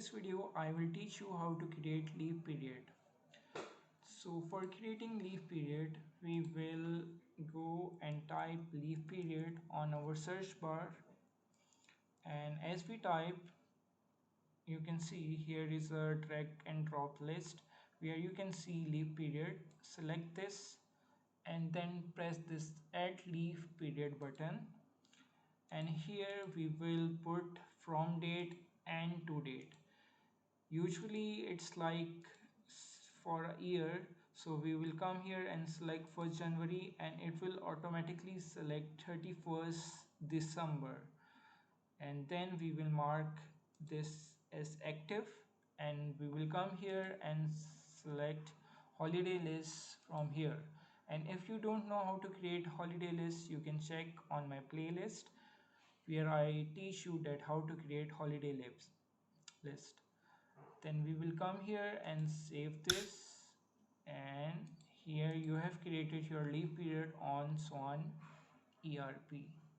this video I will teach you how to create leave period. So for creating leave period we will go and type leave period on our search bar, and as we type you can see here is a drag and drop list where you can see leave period. Select this and then press this add leave period button, and here we will put from date and to date. Usually it's like for a year, so we will come here and select 1st January and it will automatically select 31st December, and then we will mark this as active, and we will come here and select holiday list from here. And if you don't know how to create holiday list, you can check on my playlist where I teach you that how to create holiday list. Then we will come here and save this, and here you have created your leave period on Sowaan ERP.